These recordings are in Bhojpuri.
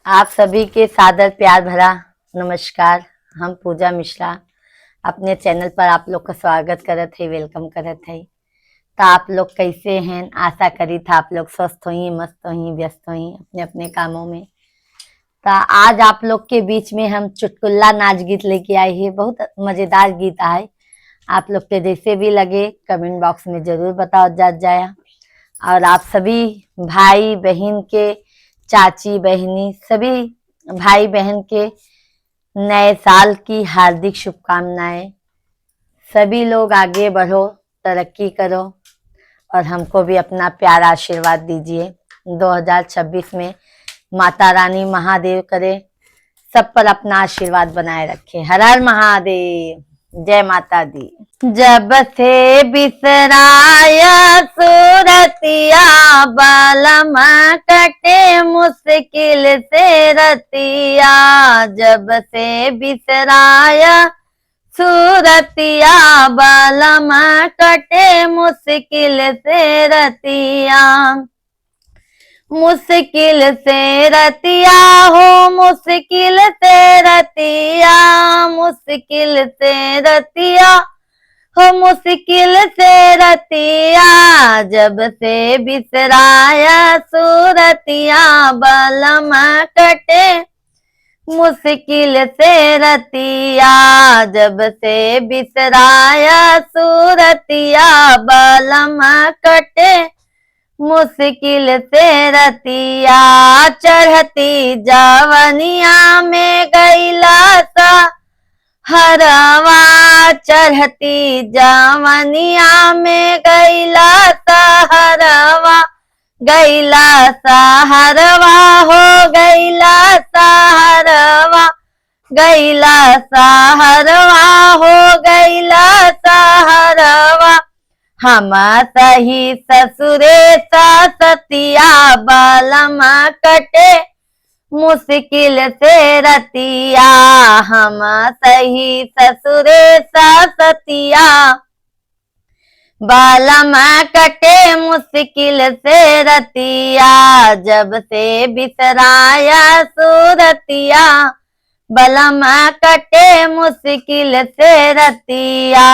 आप सभी के सादर प्यार भरा नमस्कार। हम पूजा मिश्रा अपने चैनल पर आप लोग का स्वागत करत है, वेलकम करत है। तो आप लोग कैसे हैं? आशा करी था आप लोग स्वस्थ होई, मस्त होई, व्यस्त होई अपने अपने कामों में। तो आज आप लोग के बीच में हम चुटकुल्ला नाच गीत लेके आए हैं। बहुत मजेदार गीत आए। आप लोग के जैसे भी लगे कमेंट बॉक्स में जरूर बताओ जाए। और आप सभी भाई बहन के, चाची बहनी, सभी भाई बहन के नए साल की हार्दिक शुभकामनाएं। सभी लोग आगे बढ़ो, तरक्की करो और हमको भी अपना प्यारा आशीर्वाद दीजिए। 2026 में माता रानी महादेव करे सब पर अपना आशीर्वाद बनाए रखे। हर हर महादेव, जय माता दी। जब से बिसराया सूरतिया, बालम कटे मुश्किल से रतिया। जब से बिसराया सूरतिया, बालम कटे मुश्किल से रतिया। मुश्किल से रतिया हो, मुश्किल से रतिया, मुश्किल से रतिया हो, मुश्किल से रतिया। जब से बिसराया सूरतिया, बालम कटे मुश्किल से रतिया। जब से बिसराया सूरतिया, बालम कटे मुश्किल से रतिया। चढ़ती जवनिया में गईला सा हरवा, चढ़ती जवनिया में गईला सा हरवा, गईला सा हरवा हो, गईला सा हरवा, गईला सा हरवा हो, गईला सा हरवा। हम सही ससुरे सतिया, बालम कटे मुश्किल से रतिया। हम सही ससुरे सतिया, बालम कटे मुश्किल से रतिया। जब से बिसराया सूरतिया, बालम कटे मुश्किल से रतिया।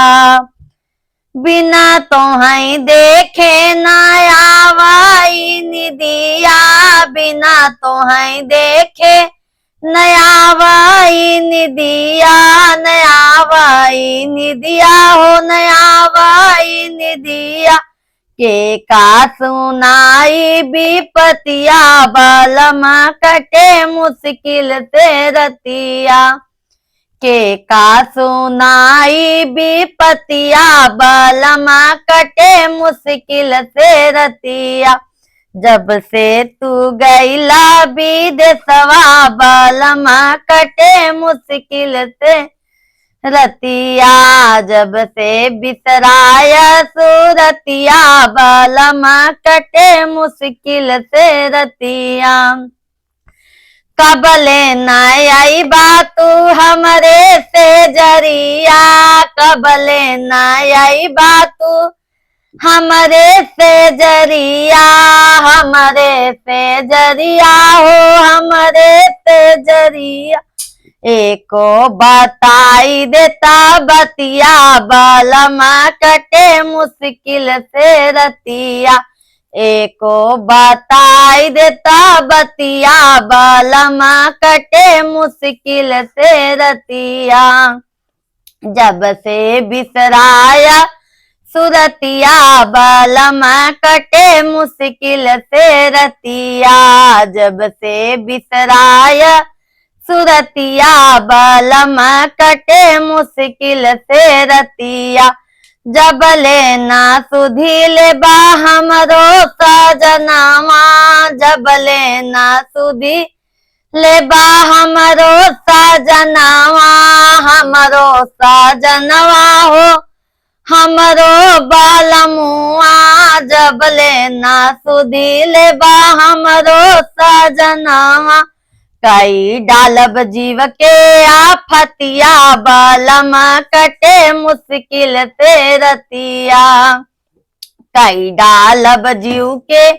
बिना तोहई देखे ना आवाई निदिया, बिना तोहई देखे नयावाई निदिया, नयावाई निदिया हो, नयावाई निदिया। के का सुनाई विपतिया, बालम कटे मुश्किल से रतिया। के का सुनाई विपतिया, बालम कटे मुश्किल से रतिया। जब से तू गईला विदेशवा, बालम कटे मुश्किल से रतिया। जब से बिसराया सूरतिया, बालम कटे मुश्किल से रतिया। कबले न आई बातू हमरे से जरिया, कबले न आई बातू हमरे से जरिया, हमरे से जरिया हो, हमरे से जरिया। एको बताई देता बतिया, बालम कटे मुश्किल से रतिया। एको बताई देता बतिया, बालम कटे मुश्किल से रतिया। जब से बिसराया सूरतिया, बालम कटे मुश्किल से रतिया। जब से बिसराया सूरतिया, बालम कटे मुश्किल से रतिया। जबले ना सुधीले बा हमरो सजनावा, जबले ना सुधी ले बा हमरो सजनावा, हमरो सजनवा हो, हमरो बालमुआ। जबले ना सुधी ले बा हमरो सजनावा। कई डालब जीव के आफतिया, बालम कटे मुश्किल से रतिया। कई डालब जीव के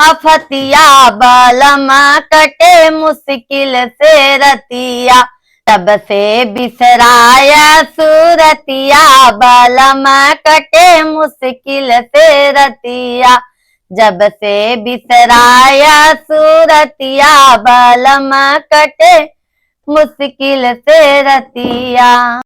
अफतिया बलम कटे मुश्किल से रतिया, तब से बिसराया सूरतिया बलम कटे मुश्किल से रतिया, जब से बिसराया सूरतिया बलम कटे मुश्किल से रतिया।